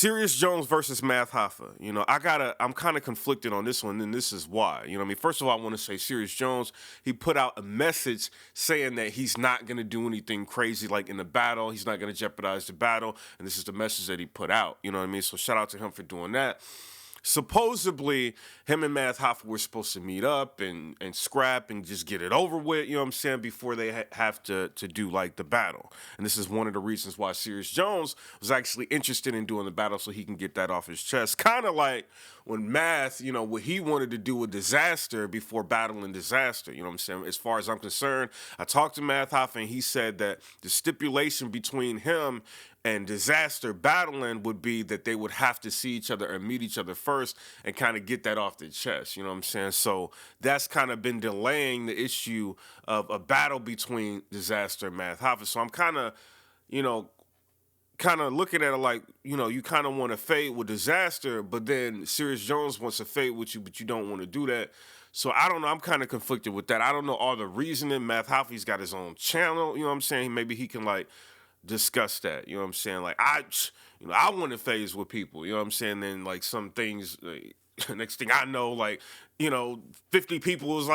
Sirius Jones versus Math Hoffa. I'm kind of conflicted on this one, and this is why. First of all, I want to say Sirius Jones, he put out a message saying that he's not going to do anything crazy like in the battle. He's not going to jeopardize the battle, and this is the message that he put out. So shout out to him for doing that. Supposedly, him and Math Hoffa were supposed to meet up and scrap and just get it over with, before they have to do like the battle. And this is one of the reasons why Sirius Jones was actually interested in doing the battle so he can get that off his chest. Kind of like when Math, what he wanted to do with Disaster before battling Disaster. As far as I'm concerned, I talked to Math Hoffa and he said that the stipulation between him and Disaster battling would be that they would have to see each other and meet each other first and kind of get that off their chest. So that's kind of been delaying the issue of a battle between Disaster and Math Hoffa. So I'm kind of, looking at it like, you kind of want to fade with Disaster, but then Sirius Jones wants to fade with you, but you don't want to do that. So I don't know. I'm kind of conflicted with that. I don't know all the reasoning. Math Hoffa's got his own channel. Maybe he can discuss that, like I want to phase with people, then like some things, next thing I know, 50 people was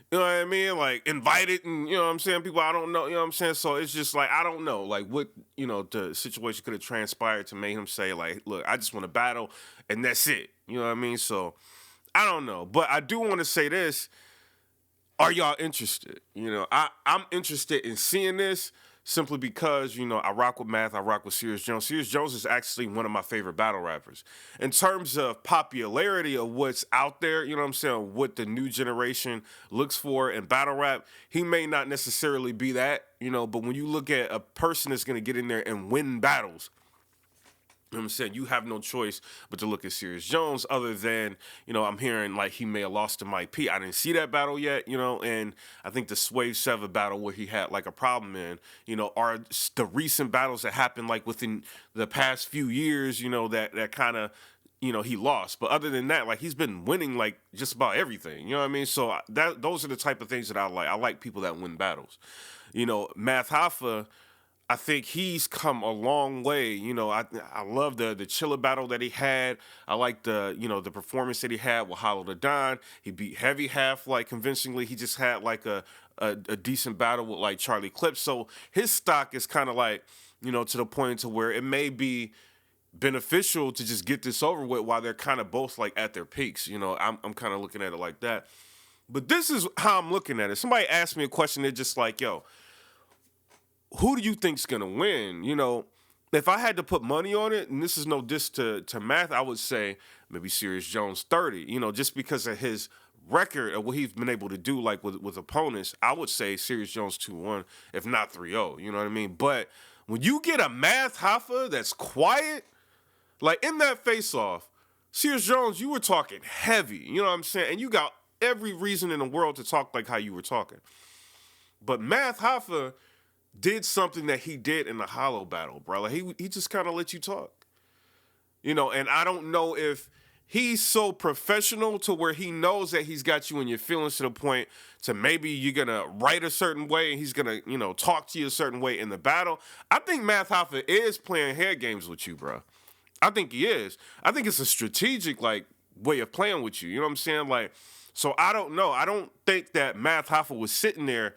invited and people I don't know, so it's just like I don't know what the situation could have transpired to make him say look, I just want to battle and that's it, so I don't know, but I do want to say this. Are y'all interested? I'm interested in seeing this simply because, I rock with Math, I rock with Sirius Jones. Sirius Jones is actually one of my favorite battle rappers. In terms of popularity of what's out there, what the new generation looks for in battle rap, he may not necessarily be that, but when you look at a person that's going to get in there and win battles, you have no choice but to look at Sirius Jones other than, I'm hearing he may have lost to Mike P. I didn't see that battle yet, and I think the Sway 7 battle where he had a problem in, are the recent battles that happened within the past few years, that kind of, he lost. But other than that, he's been winning just about everything, So those are the type of things that I like. I like people that win battles. Math Hoffa, I think he's come a long way. I love the Chilla battle that he had. I like the performance that he had with Hollow the Don. He beat Heavy Half convincingly. He just had a decent battle with Charlie Clips. So his stock is kind of to the point to where it may be beneficial to just get this over with while they're kind of both at their peaks. I'm kind of looking at it like that. But this is how I'm looking at it. Somebody asked me a question. They're just yo, who do you think's gonna win? If I had to put money on it, and this is no diss to Math, I would say maybe Sirius Jones 30. Just because of his record of what he's been able to do with opponents, I would say Sirius Jones 2-1, if not 3-0. You know what I mean? But when you get a Math Hoffa that's quiet, in that face-off, Sirius Jones, you were talking heavy. You know what I'm saying? And you got every reason in the world to talk how you were talking. But Math Hoffa did something that he did in the Hollow battle, bro. He just kind of let you talk. And I don't know if he's so professional to where he knows that he's got you in your feelings to the point to maybe you're going to write a certain way and he's going to, talk to you a certain way in the battle. I think Math Hoffa is playing head games with you, bro. I think he is. I think it's a strategic, way of playing with you. You know what I'm saying? So I don't know. I don't think that Math Hoffa was sitting there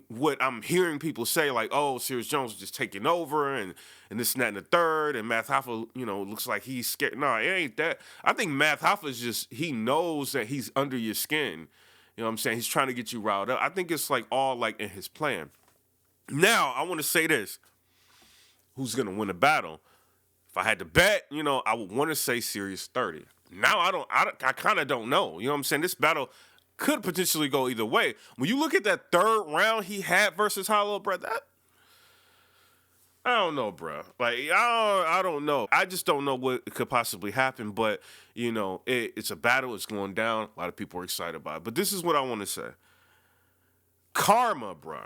what I'm hearing people say, oh, Sirius Jones is just taking over and this and that and the third, and Math Hoffa, looks like he's scared. No, it ain't that. I think Math Hoffa is just, he knows that he's under your skin. You know what I'm saying? He's trying to get you riled up. I think it's all in his plan. Now, I want to say this. Who's going to win the battle? If I had to bet, I would want to say Sirius 30. Now, I kind of don't know. You know what I'm saying? This battle could potentially go either way. When you look at that third round he had versus Hollow, bro, I don't know, bro. I don't know. I just don't know what could possibly happen. But, it's a battle. It's going down. A lot of people are excited about it. But this is what I want to say. Karma, bro,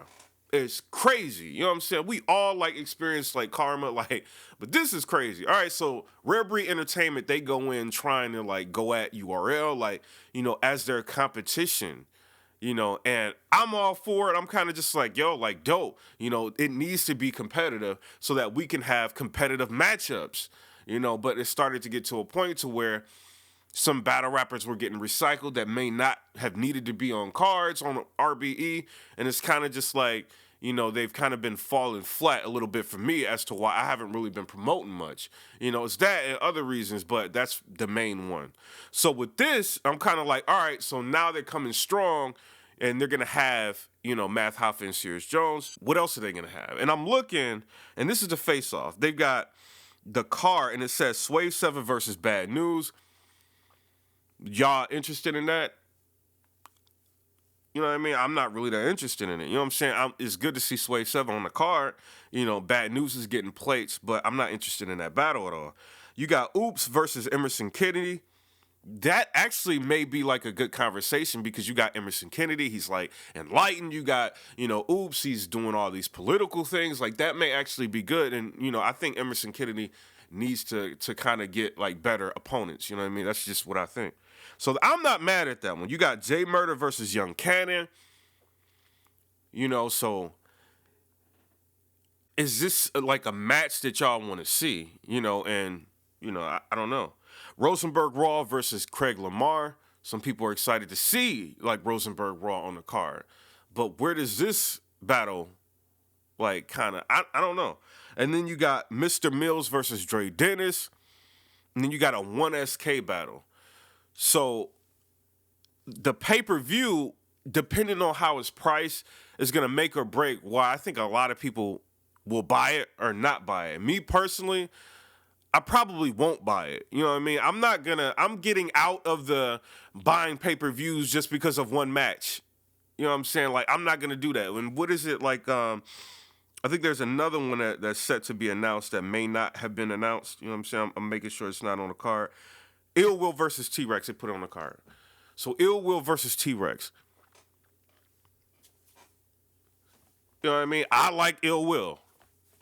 is crazy. You know what I'm saying? We all experience karma, but this is crazy. All right, so Rare Breed Entertainment, they go in trying to go at URL, as their competition, and I'm all for it. I'm kind of just yo, dope. It needs to be competitive so that we can have competitive matchups. but it started to get to a point to where some battle rappers were getting recycled that may not have needed to be on cards on RBE, and it's kind of just like, they've kind of been falling flat a little bit for me as to why I haven't really been promoting much. It's that and other reasons, but that's the main one. So with this, I'm kind of like, all right, so now they're coming strong, and they're going to have, Math Hoffa and Serious Jones. What else are they going to have? And I'm looking, and this is the face-off. They've got the card, and it says Swave 7 versus Bad News. Y'all interested in that? You know what I mean? I'm not really that interested in it. You know what I'm saying? It's good to see Swave 7 on the card. Bad News is getting plates, but I'm not interested in that battle at all. You got Oops versus Emerson Kennedy. That actually may be like a good conversation because you got Emerson Kennedy. He's like enlightened. You got, Oops, he's doing all these political things. Like that may actually be good. And, I think Emerson Kennedy needs to kind of get like better opponents. You know what I mean? That's just what I think. So I'm not mad at that one. You got Jay Murder versus Young Cannon. So is this like a match that y'all want to see? I don't know. Rosenberg Raw versus Craig Lamar. Some people are excited to see like Rosenberg Raw on the card. But where does this battle like kind of, I don't know. And then you got Mr. Mills versus Dre Dennis. And then you got a 1SK battle. So the pay-per-view, depending on how it's priced, is going to make or break why I think a lot of people will buy it or not buy it. Me personally, I probably won't buy it. You know what I mean? I'm getting out of the buying pay-per-views just because of one match. You know what I'm saying? Like, I'm not going to do that. And what is it like? I think there's another one that's set to be announced that may not have been announced. You know what I'm saying? I'm making sure it's not on the card. Ill Will versus T-Rex, they put it on the card. So Ill Will versus T-Rex. You know what I mean? I like Ill Will.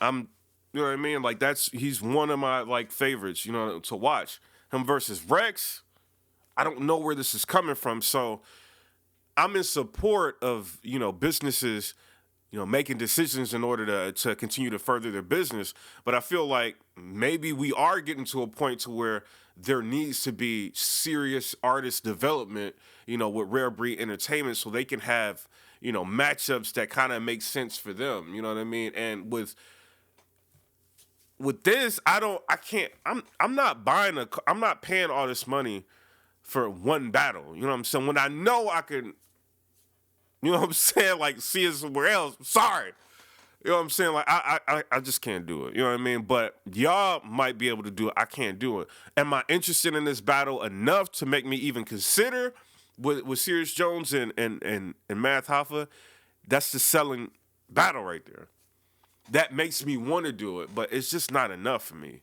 You know what I mean? Like he's one of my like favorites, to watch. Him versus Rex. I don't know where this is coming from. So I'm in support of, businesses, making decisions in order to continue to further their business. But I feel like maybe we are getting to a point to where there needs to be serious artist development, with Rare Breed Entertainment so they can have, matchups that kind of make sense for them. You know what I mean? And with this, I'm not paying all this money for one battle. You know what I'm saying? When I know I can, you know what I'm saying? Like see it somewhere else. Sorry. You know what I'm saying? Like, I just can't do it. You know what I mean? But y'all might be able to do it. I can't do it. Am I interested in this battle enough to make me even consider with Serious Jones and Math Hoffa? That's the selling battle right there. That makes me want to do it, but it's just not enough for me.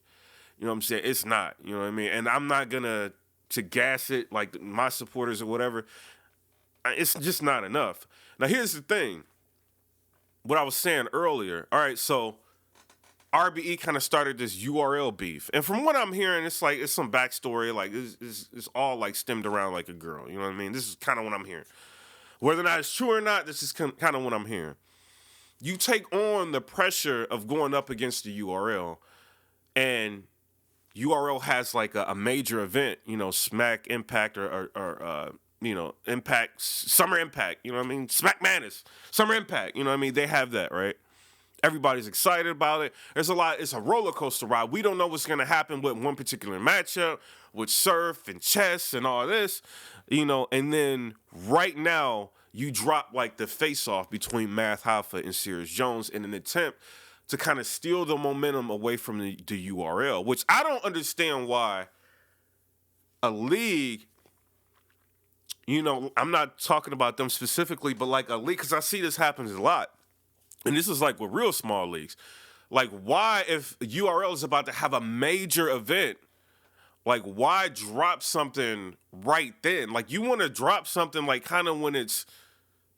You know what I'm saying? It's not. You know what I mean? And I'm not going to gas it like my supporters or whatever. It's just not enough. Now, here's the thing. What I was saying earlier, all right, so RBE kind of started this URL beef. And from what I'm hearing, it's some backstory. Like, it's all, like, stemmed around, like, a girl. You know what I mean? This is kind of what I'm hearing. Whether or not it's true or not, this is kind of what I'm hearing. You take on the pressure of going up against the URL, and URL has, like, a major event, Smack Impact or Impact, Summer Impact, you know what I mean? Smack Madness, Summer Impact, you know what I mean? They have that, right? Everybody's excited about it. It's a roller coaster ride. We don't know what's going to happen with one particular matchup, with Surf and Chess and all this, and then right now you drop like the face-off between Math Hoffa and Serious Jones in an attempt to kind of steal the momentum away from the URL, which I don't understand why a league, I'm not talking about them specifically, but like a league, because I see this happens a lot. And this is like with real small leagues. Like, why, if URL is about to have a major event, like, why drop something right then? Like, you want to drop something like kind of when it's,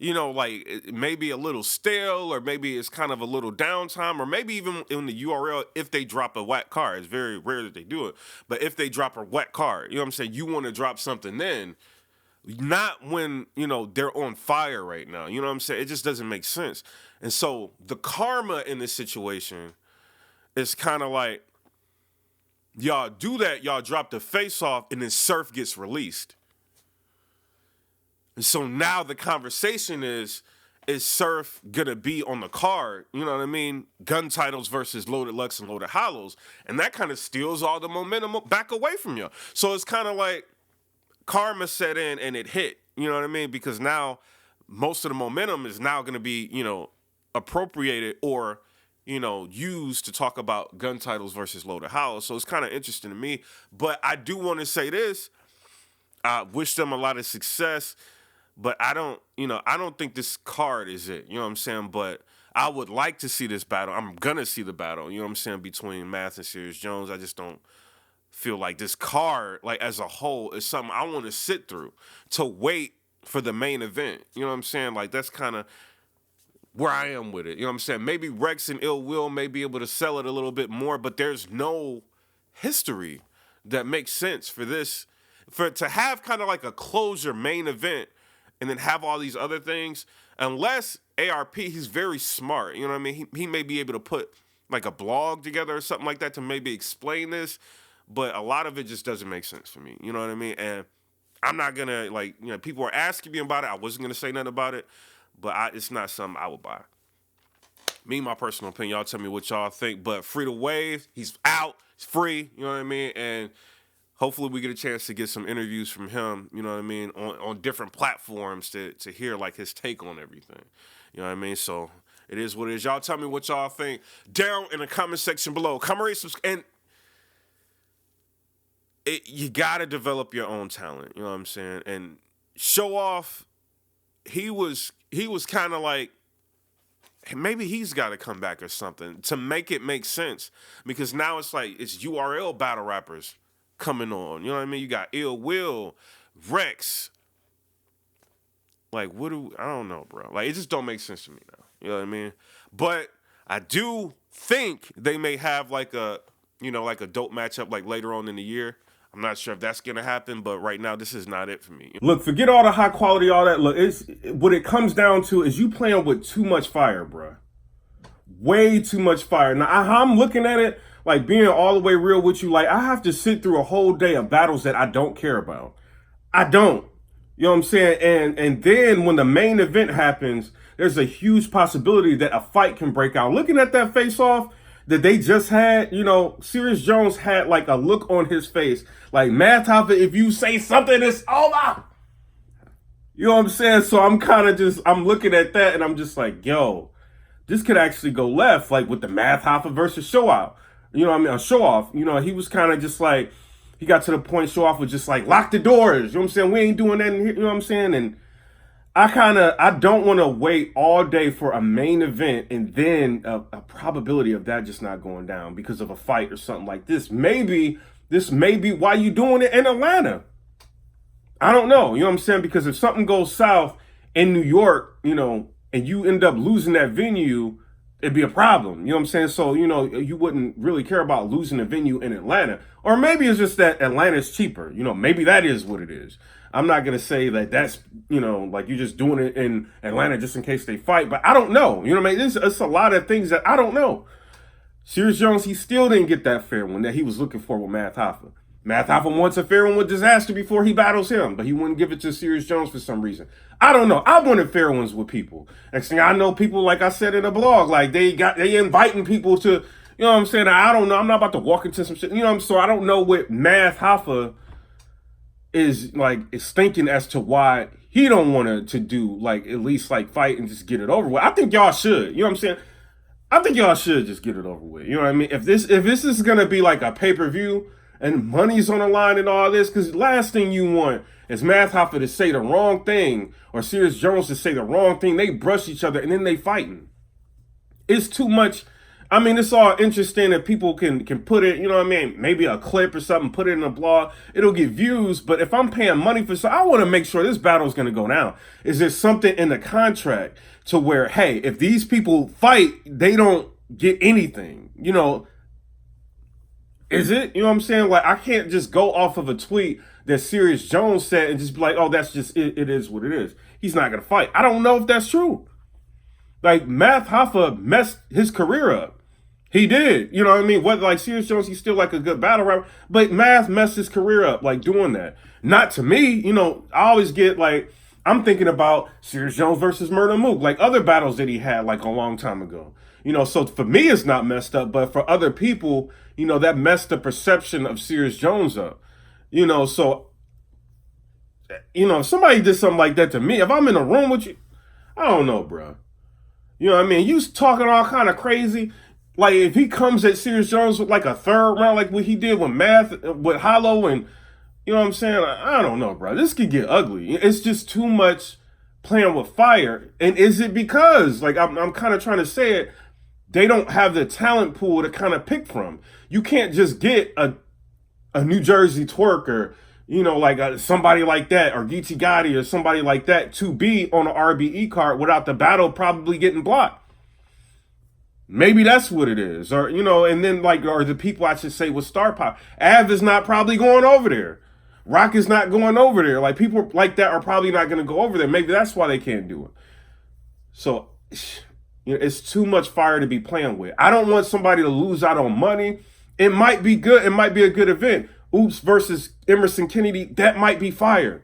like maybe a little stale, or maybe it's kind of a little downtime, or maybe even in the URL, if they drop a whack card. It's very rare that they do it. But if they drop a whack card, you know what I'm saying? You want to drop something then. Not when, they're on fire right now. You know what I'm saying? It just doesn't make sense. And so the karma in this situation is kind of like, Y'all do that, y'all drop the face off, and then Surf gets released. And so now the conversation is Surf gonna be on the card? You know what I mean? Gun titles versus Loaded Lux and Loaded Hollows. And that kind of steals all the momentum back away from you. So it's kind of like karma set in and it hit. You know what I mean? Because now most of the momentum is now gonna be, appropriated or, used to talk about gun titles versus Loaded Hollows. So it's kind of interesting to me. But I do want to say this. I wish them a lot of success. But I don't think this card is it. You know what I'm saying? But I would like to see this battle. I'm going to see the battle, you know what I'm saying, between Math and Serious Jones. I just don't feel like this card, like as a whole, is something I want to sit through to wait for the main event. You know what I'm saying? Like that's kind of where I am with it. You know what I'm saying? Maybe Rex and Ill Will may be able to sell it a little bit more, but there's no history that makes sense for this. For it to have kind of like a closure main event and then have all these other things, unless ARP, he's very smart. You know what I mean? He may be able to put like a blog together or something like that to maybe explain this, but a lot of it just doesn't make sense for me. You know what I mean? And I'm not going to, people are asking me about it. I wasn't going to say nothing about it, but it's not something I would buy. Me, my personal opinion, y'all tell me what y'all think. But Free to Wave, he's out, he's free, you know what I mean? And hopefully we get a chance to get some interviews from him, you know what I mean, on different platforms to hear like his take on everything. You know what I mean? So it is what it is. Y'all tell me what y'all think down in the comment section below. Comment, rate, subscribe. And you got to develop your own talent, you know what I'm saying? And Show Off, he was kind of like, maybe he's got to come back or something to make it make sense. Because now it's like, it's URL battle rappers coming on, you know what I mean? You got Ill Will, Rex. Like, I don't know, bro. Like, it just don't make sense to me now. You know what I mean? But I do think they may have like a dope matchup like later on in the year. I'm not sure if that's gonna happen, but right now this is not it for me. Look, forget all the high quality, all that. Look, what it comes down to is you playing with too much fire, bro. Way too much fire. Now, I'm looking at it, like being all the way real with you, like I have to sit through a whole day of battles that I don't care about. I don't. You know what I'm saying? And then when the main event happens, there's a huge possibility that a fight can break out. Looking at that face-off that they just had, Serious Jones had like a look on his face. Like, Math Hoffa, if you say something, it's over. You know what I'm saying? So I'm looking at that and I'm just like, yo, this could actually go left, like with the Math Hoffa versus Show Out. You know what I mean? Show Off, he was kind of just like, he got to the point, Show Off was just like, lock the doors. You know what I'm saying? We ain't doing that in here. You know what I'm saying? And I don't want to wait all day for a main event and then a probability of that just not going down because of a fight or something like this. Maybe this may be why you doing it in Atlanta. I don't know. You know what I'm saying? Because if something goes south in New York, and you end up losing that venue, it'd be a problem. You know what I'm saying? So, you wouldn't really care about losing a venue in Atlanta. Or maybe it's just that Atlanta's cheaper. Maybe that is what it is. I'm not going to say that that's, like you're just doing it in Atlanta just in case they fight. But I don't know. You know what I mean? It's a lot of things that I don't know. Serious Jones, he still didn't get that fair one that he was looking for with Math Hoffa. Math Hoffa wants a fair one with Disaster before he battles him, but he wouldn't give it to Serious Jones for some reason. I don't know. I wanted fair ones with people. Next thing I know, people, like I said in the blog, like they inviting people to, you know what I'm saying? I don't know. I'm not about to walk into some shit. So I don't know what Math Hoffa is thinking as to why he don't want to do, like, at least like fight and just get it over with. I think y'all should. You know what I'm saying? I think y'all should just get it over with. You know what I mean? If this is gonna be like a pay-per-view and money's on the line and all this, because last thing you want is Math Hoffa to say the wrong thing or Serious Jones to say the wrong thing. They brush each other and then they fighting. It's too much. I mean, it's all interesting that people can put it, you know what I mean? Maybe a clip or something, put it in a blog. It'll get views. But if I'm paying money for something, I want to make sure this battle is going to go down. Is there something in the contract to where, hey, if these people fight, they don't get anything? Is it? You know what I'm saying? Like, I can't just go off of a tweet that Serious Jones said and just be like, oh, that's just it. It is what it is. He's not going to fight. I don't know if that's true. Like, Math Hoffa messed his career up. He did. You know what I mean? What like Serious Jones, he's still like a good battle rapper. But Math messed his career up like doing that. Not to me, you know, I always get like I'm thinking about Serious Jones versus Murder Mook, like other battles that he had like a long time ago. You know, so for me it's not messed up, but for other people, you know, that messed the perception of Serious Jones up. You know, so you know, if somebody did something like that to me, if I'm in a room with you, I don't know, bro. You know what I mean? You talking all kind of crazy. Like if he comes at Serious Jones with like a third round, like what he did with Math, with Hollow, and you know what I'm saying? I don't know, bro. This could get ugly. It's just too much playing with fire. And is it because, like I'm kind of trying to say it, they don't have the talent pool to kind of pick from? You can't just get a New Jersey twerker, you know, like somebody like that, or Geechee Gotti or somebody like that to be on an RBE card without the battle probably getting blocked. Maybe that's what it is. Or, you know, and then like, or the people I should say with Star Power. Av is not probably going over there. Rock is not going over there. Like people like that are probably not going to go over there. Maybe that's why they can't do it. So, you know, it's too much fire to be playing with. I don't want somebody to lose out on money. It might be good. It might be a good event. Oops versus Emerson Kennedy. That might be fire.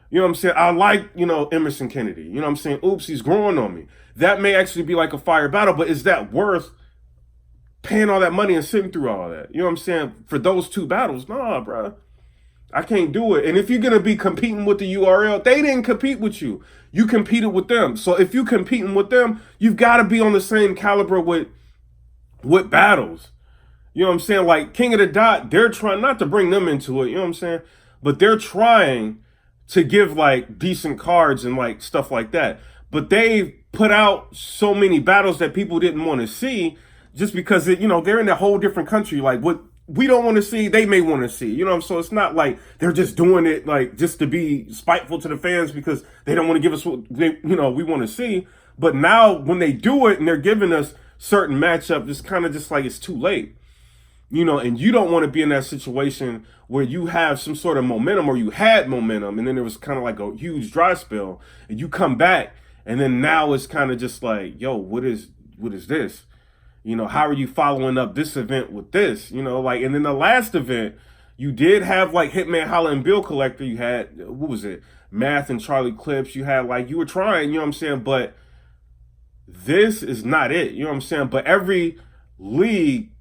You know what I'm saying? I like, you know, Emerson Kennedy. You know what I'm saying? Oops, he's growing on me. That may actually be like a fire battle, but is that worth paying all that money and sitting through all that? You know what I'm saying? For those two battles, nah, bro. I can't do it. And if you're going to be competing with the URL, they didn't compete with you. You competed with them. So if you're competing with them, you've got to be on the same caliber with battles. You know what I'm saying? Like King of the Dot, they're trying not to bring them into it. You know what I'm saying? But they're trying to give like decent cards and like stuff like that. But they've put out so many battles that people didn't want to see just because, you know, they're in a whole different country. Like what we don't want to see, they may want to see. You know, so it's not like they're just doing it like just to be spiteful to the fans because they don't want to give us what they, you know, we want to see. But now when they do it and they're giving us certain matchups, it's kind of just like it's too late. You know, and you don't want to be in that situation where you have some sort of momentum or you had momentum and then there was kind of like a huge dry spell and you come back and then now it's kind of just like, yo, what is this? You know, how are you following up this event with this? You know, like, and then the last event, you did have like Hitman Holla and Bill Collector. You had, what was it? Math and Charlie Clips. You had like, you were trying, you know what I'm saying? But this is not it, you know what I'm saying? But every league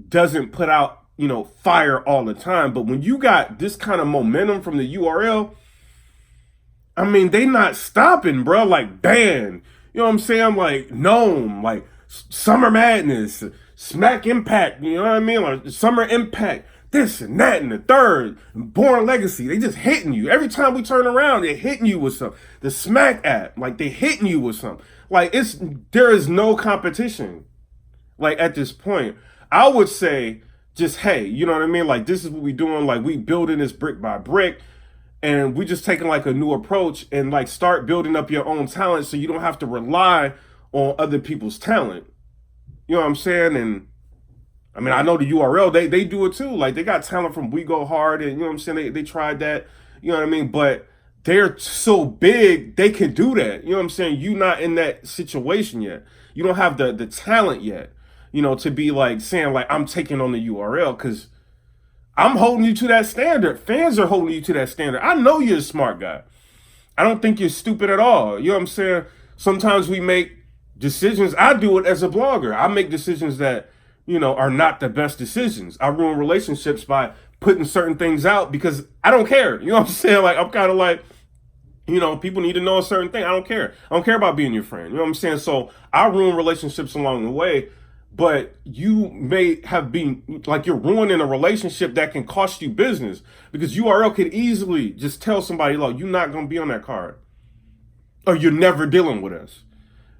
doesn't put out, you know, fire all the time. But when you got this kind of momentum from the URL, I mean, they not stopping, bro. Like Band, you know what I'm saying? Like Gnome, like Summer Madness, Smack Impact, you know what I mean? Like Summer Impact, this and that and the third, Born Legacy. They just hitting you. Every time we turn around, they're hitting you with something. The Smack app, like they hitting you with something. Like there is no competition. Like at this point, I would say just, hey, you know what I mean? Like, this is what we doing. Like, we building this brick by brick. And we just taking, like, a new approach and, like, start building up your own talent so you don't have to rely on other people's talent. You know what I'm saying? And, I mean, I know the URL, they do it, too. Like, they got talent from We Go Hard and, you know what I'm saying? They tried that. You know what I mean? But they're so big, they can do that. You know what I'm saying? You're not in that situation yet. You don't have the talent yet. You know, to be like saying like I'm taking on the URL because I'm holding you to that standard. Fans are holding you to that standard. I know you're a smart guy. I don't think you're stupid at all. You know what I'm saying? Sometimes we make decisions. I do it as a blogger. I make decisions that, you know, are not the best decisions. I ruin relationships by putting certain things out because I don't care. You know what I'm saying? Like I'm kind of like, you know, people need to know a certain thing. I don't care. I don't care about being your friend. You know what I'm saying? So I ruin relationships along the way. But you may have been like you're ruining a relationship that can cost you business because URL could easily just tell somebody, look, you're not going to be on that card or you're never dealing with us.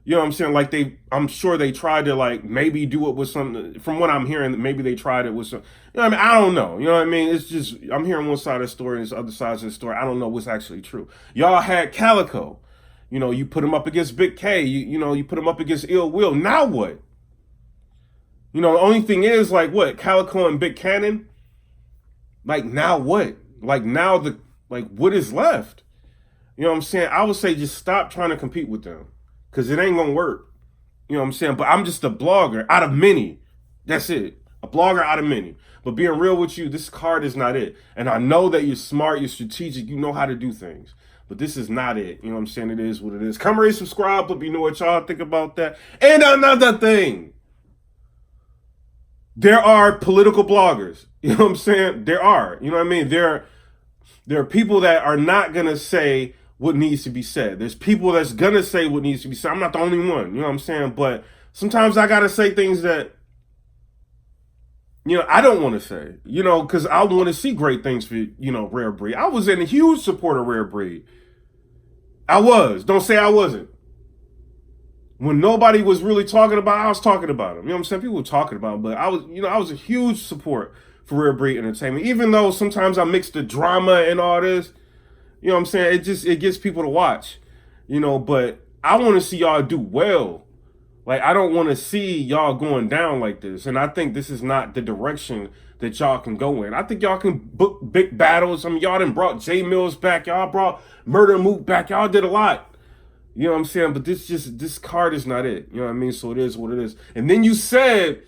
You know what I'm saying? Like I'm sure they tried to like maybe do it with some, from what I'm hearing, maybe they tried it with some, you know what I mean? I don't know. You know what I mean? It's just, I'm hearing one side of the story and there's other sides of the story. I don't know what's actually true. Y'all had Calico. You know, you put him up against Big K. You know, you put him up against Ill Will. Now what? You know, the only thing is, like, what? Calico and Big Cannon? Like, now what? Like, now what is left? You know what I'm saying? I would say just stop trying to compete with them because it ain't going to work. You know what I'm saying? But I'm just a blogger out of many. That's it. A blogger out of many. But being real with you, this card is not it. And I know that you're smart, you're strategic, you know how to do things. But this is not it. You know what I'm saying? It is what it is. Come rate, subscribe, let me know what y'all think about that. And another thing. There are political bloggers. You know what I'm saying? There are. You know what I mean? There are people that are not going to say what needs to be said. There's people that's going to say what needs to be said. I'm not the only one. You know what I'm saying? But sometimes I got to say things that, I don't want to say, because I want to see great things for, Rare Breed. I was in a huge support of Rare Breed. I was. Don't say I wasn't. When nobody was really talking about it, I was talking about them. You know what I'm saying? People were talking about it, but I was a huge support for Rare Breed Entertainment. Even though sometimes I mix the drama and all this, you know what I'm saying? It gets people to watch, but I want to see y'all do well. Like, I don't want to see y'all going down like this. And I think this is not the direction that y'all can go in. I think y'all can book big battles. I mean, y'all done brought J Mills back. Y'all brought Murder Mook back. Y'all did a lot. You know what I'm saying? But this card is not it. You know what I mean? So it is what it is. And then you said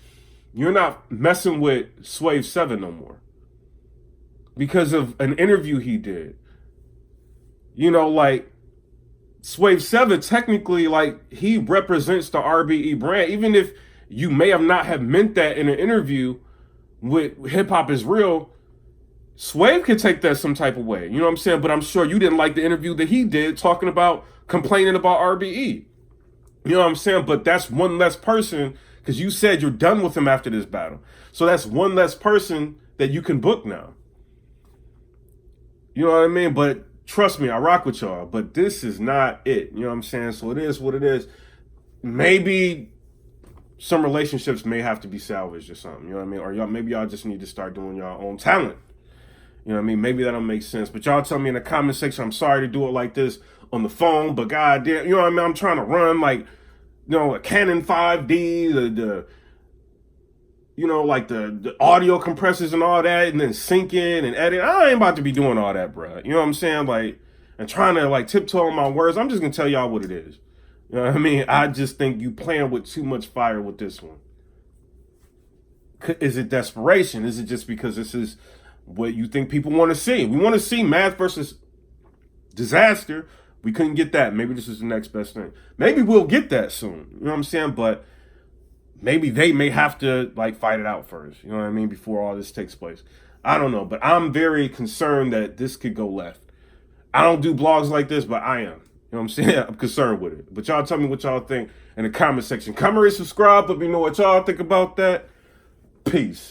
you're not messing with Swave 7 no more because of an interview he did. Like, Swave 7, technically, like, he represents the RBE brand. Even if you may have not have meant that in an interview with Hip Hop Is Real, Swave can take that some type of way. You know what I'm saying? But I'm sure you didn't like the interview that he did complaining about RBE. You know what I'm saying? But that's one less person, because you said you're done with him after this battle. So that's one less person that you can book now. You know what I mean? But trust me, I rock with y'all, but this is not it. You know what I'm saying? So it is what it is. Maybe some relationships may have to be salvaged or something. You know what I mean? Or maybe y'all just need to start doing y'all own talent. You know what I mean? Maybe that'll make sense. But y'all tell me in the comment section, I'm sorry to do it like this on the phone, but goddamn, you know what I mean? I'm trying to run like, a Canon 5D, the audio compressors and all that, and then sync in and edit. I ain't about to be doing all that, bro. You know what I'm saying? Like, and trying to like tiptoe on my words. I'm just gonna tell y'all what it is. You know what I mean? I just think you playing with too much fire with this one. Is it desperation? Is it just because this is what you think people want to see? We want to see Math versus Disaster. We couldn't get that. Maybe this is the next best thing. Maybe we'll get that soon. You know what I'm saying? But maybe they may have to like fight it out first. You know what I mean? Before all this takes place. I don't know. But I'm very concerned that this could go left. I don't do blogs like this, but I am. You know what I'm saying? I'm concerned with it. But y'all tell me what y'all think in the comment section. Comment, rate, subscribe. Let me know what y'all think about that. Peace.